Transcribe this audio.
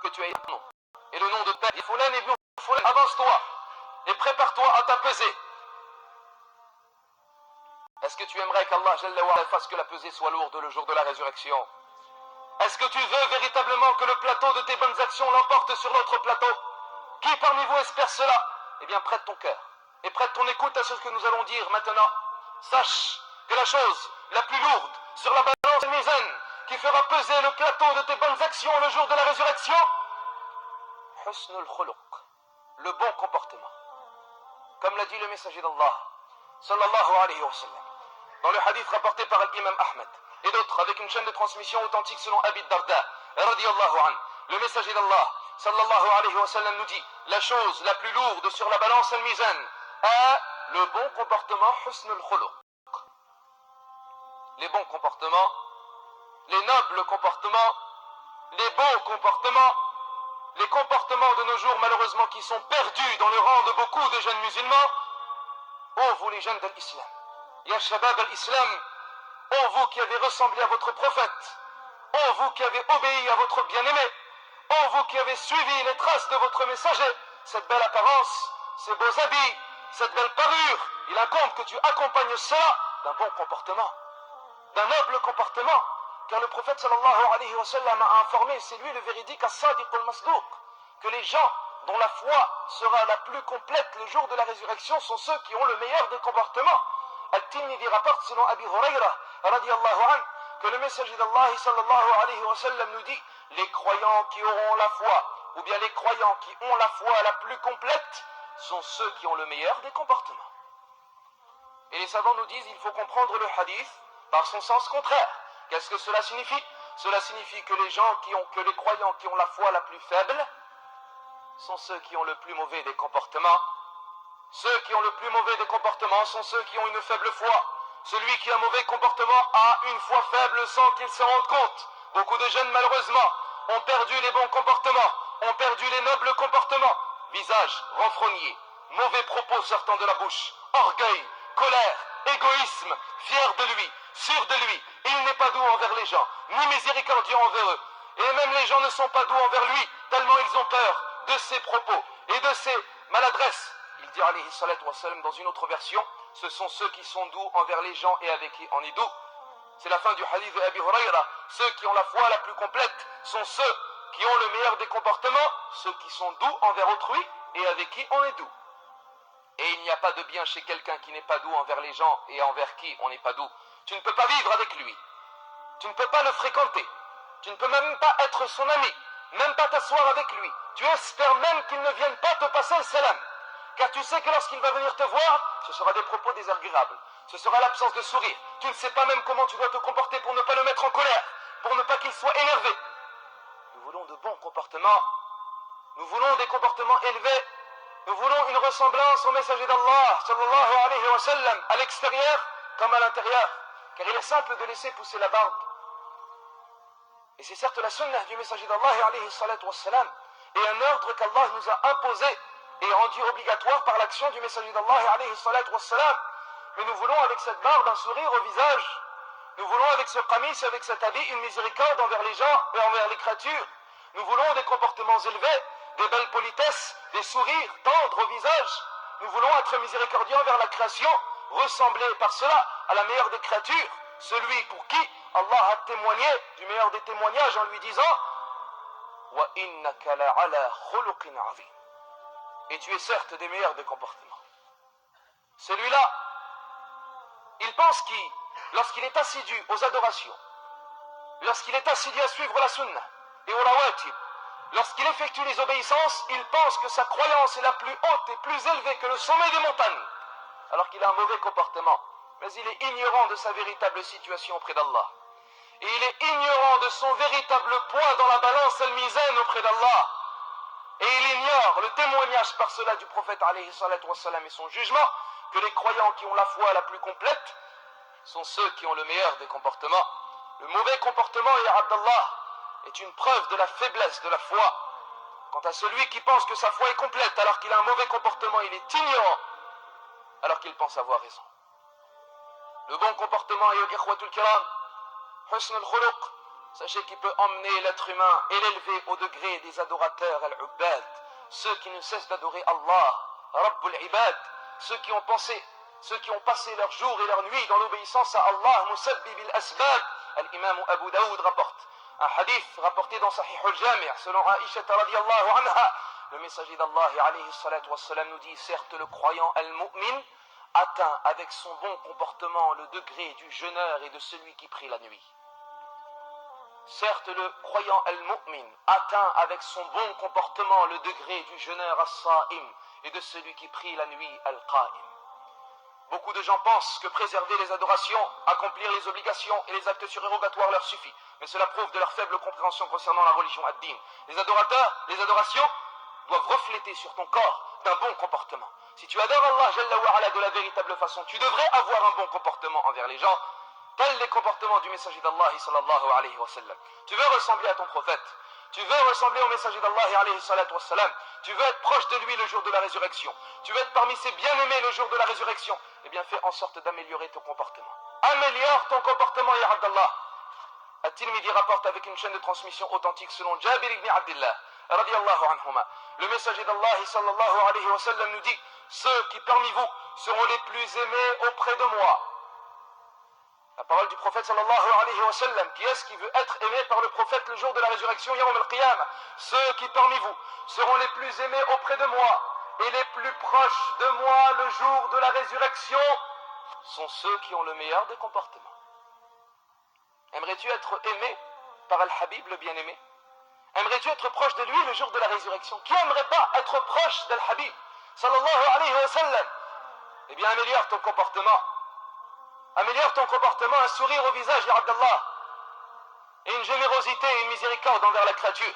que tu as un nom. Et le nom de Père, Foulan ibn Foulan, avance-toi et prépare-toi à ta pesée. Est-ce que tu aimerais qu'Allah fasse que la pesée soit lourde le jour de la résurrection? Est-ce que tu veux véritablement que le plateau de tes bonnes actions l'emporte sur l'autre plateau? Qui parmi vous espère cela? Eh bien, prête ton cœur et prête ton écoute à ce que nous allons dire maintenant. Sache que la chose la plus lourde sur la balance mizan qui fera peser le plateau de tes bonnes actions le jour de la résurrection, husnul khuluq, le bon comportement. Comme l'a dit le messager d'Allah, sallallahu alayhi wa sallam, dans le hadith rapporté par l'imam Ahmed et d'autres avec une chaîne de transmission authentique selon Abi Darda, radiyallahu anhu, le messager d'Allah, sallallahu alayhi wa sallam, nous dit la chose la plus lourde sur la balance al-mizan est le bon comportement, husnul khuluq. Les bons comportements, les nobles comportements, les beaux comportements, les comportements de nos jours malheureusement qui sont perdus dans le rang de beaucoup de jeunes musulmans. Oh vous les jeunes de l'islam, ya shabab al-islam, oh vous qui avez ressemblé à votre prophète, oh vous qui avez obéi à votre bien-aimé, oh vous qui avez suivi les traces de votre messager, cette belle apparence, ces beaux habits, cette belle parure, il incombe que tu accompagnes cela d'un bon comportement, d'un noble comportement, car le prophète sallallahu alayhi wa sallam a informé, c'est lui le véridique as-sadiq al-masduq, que les gens dont la foi sera la plus complète le jour de la résurrection sont ceux qui ont le meilleur des comportements. Al-Tirmidhi rapporte selon Abi Hurayra radiyallahu anhu que le messager d'Allah sallallahu alayhi wa sallam nous dit les croyants qui auront la foi, ou bien les croyants qui ont la foi la plus complète sont ceux qui ont le meilleur des comportements. Et les savants nous disent il faut comprendre le hadith par son sens contraire. Qu'est-ce que cela signifie? Cela signifie que les croyants qui ont la foi la plus faible sont ceux qui ont le plus mauvais des comportements. Ceux qui ont le plus mauvais des comportements sont ceux qui ont une faible foi. Celui qui a un mauvais comportement a une foi faible sans qu'il se rende compte. Beaucoup de jeunes malheureusement ont perdu les bons comportements, ont perdu les nobles comportements. Visage renfrogné, mauvais propos sortant de la bouche, orgueil, colère, égoïsme, fier de lui, sûr de lui. Et il n'est pas doux envers les gens, ni miséricordieux envers eux. Et même les gens ne sont pas doux envers lui, tellement ils ont peur de ses propos et de ses maladresses. Il dit alayhi salatu wa salam dans une autre version, ce sont ceux qui sont doux envers les gens et avec qui on est doux. C'est la fin du hadith de Abi Hurayra. Ceux qui ont la foi la plus complète sont ceux qui ont le meilleur des comportements, ceux qui sont doux envers autrui et avec qui on est doux. Et il n'y a pas de bien chez quelqu'un qui n'est pas doux envers les gens et envers qui on n'est pas doux. Tu ne peux pas vivre avec lui. Tu ne peux pas le fréquenter. Tu ne peux même pas être son ami. Même pas t'asseoir avec lui. Tu espères même qu'il ne vienne pas te passer le salam. Car tu sais que lorsqu'il va venir te voir, ce sera des propos désagréables. Ce sera l'absence de sourire. Tu ne sais pas même comment tu dois te comporter pour ne pas le mettre en colère, pour ne pas qu'il soit énervé. Nous voulons de bons comportements. Nous voulons des comportements élevés. Nous voulons une ressemblance au messager d'Allah, sallallahu alayhi wa sallam, à l'extérieur comme à l'intérieur. Car il est simple de laisser pousser la barbe. Et c'est certes la sunnah du messager d'Allah, alayhi salatu wa salam, et un ordre qu'Allah nous a imposé et rendu obligatoire par l'action du messager d'Allah, alayhi salatu wa salam. Mais nous voulons avec cette barbe un sourire au visage. Nous voulons avec ce qamis, avec cet habit, une miséricorde envers les gens et envers les créatures. Nous voulons des comportements élevés, des belles politesses, des sourires tendres au visage. Nous voulons être miséricordieux envers la création, ressembler par cela à la meilleure des créatures, celui pour qui Allah a témoigné du meilleur des témoignages en lui disant wa innaka la'ala khuluqin 'azim. Et tu es certes des meilleurs des comportements. Celui-là, il pense qu'il, lorsqu'il est assidu aux adorations, lorsqu'il est assidu à suivre la sunnah et au rawatib, lorsqu'il effectue les obéissances, il pense que sa croyance est la plus haute et plus élevée que le sommet des montagnes, alors qu'il a un mauvais comportement. Mais il est ignorant de sa véritable situation auprès d'Allah. Et il est ignorant de son véritable poids dans la balance al-mizan auprès d'Allah. Et il ignore le témoignage par cela du prophète alayhi salatu wa salam et son jugement, que les croyants qui ont la foi la plus complète sont ceux qui ont le meilleur des comportements. Le mauvais comportement, ya Abdallah, est une preuve de la faiblesse de la foi. Quant à celui qui pense que sa foi est complète alors qu'il a un mauvais comportement, il est ignorant alors qu'il pense avoir raison. Le bon comportement, ayyuha al-ikhwatul kiram, husn al-khuluq, Sachez qu'il peut emmener l'être humain et l'élever au degré des adorateurs al-Ubbad, ceux qui ne cessent d'adorer Allah, Rabbul Ibad, ceux qui ont passé leurs jours et leurs nuits dans l'obéissance à Allah, Musabbib al-Asbab. Al-Imam Abu Daoud rapporte un hadith rapporté dans Sahih al-Jami' selon Aisha radiyallahu anha. Le messager d'Allah alayhi salatu wassalam nous dit, certes le croyant al-mu'min atteint avec son bon comportement le degré du jeûneur et de celui qui prie la nuit. Certes, le croyant al-mu'min atteint avec son bon comportement le degré du jeûneur as-sa'im et de celui qui prie la nuit al-qa'im. Beaucoup de gens pensent que préserver les adorations, accomplir les obligations et les actes surérogatoires leur suffit, mais cela prouve de leur faible compréhension concernant la religion ad-din. Les adorations doivent refléter sur ton corps d'un bon comportement. Si tu adores Allah Jalla wa Ala de la véritable façon, tu devrais avoir un bon comportement envers les gens, tels les comportements du messager d'Allah sallallahu alayhi wa sallam. Tu veux ressembler à ton prophète, tu veux ressembler au messager d'Allah alayhi salatu wa sallam, tu veux être proche de lui le jour de la résurrection, tu veux être parmi ses bien-aimés le jour de la résurrection, eh bien fais en sorte d'améliorer ton comportement. Améliore ton comportement, ya Abdallah. At-Tirmidhi rapporte avec une chaîne de transmission authentique selon Jabir ibn Abdillah radiyallahu anhuma. Le messager d'Allah sallallahu alayhi wa sallam nous dit, ceux qui parmi vous seront les plus aimés auprès de moi. La parole du prophète sallallahu alayhi wa sallam, qui est-ce qui veut être aimé par le prophète le jour de la résurrection, yawm al-qiyamah? Ceux qui parmi vous seront les plus aimés auprès de moi et les plus proches de moi le jour de la résurrection sont ceux qui ont le meilleur des comportements. Aimerais-tu être aimé par Al-Habib, le bien-aimé? Aimerais-tu être proche de lui le jour de la résurrection? Qui n'aimerait pas être proche d'Al-Habib sallallahu alayhi wa sallam? Eh bien, améliore ton comportement. Améliore ton comportement, un sourire au visage, ya Abdallah, et une générosité et une miséricorde envers la créature.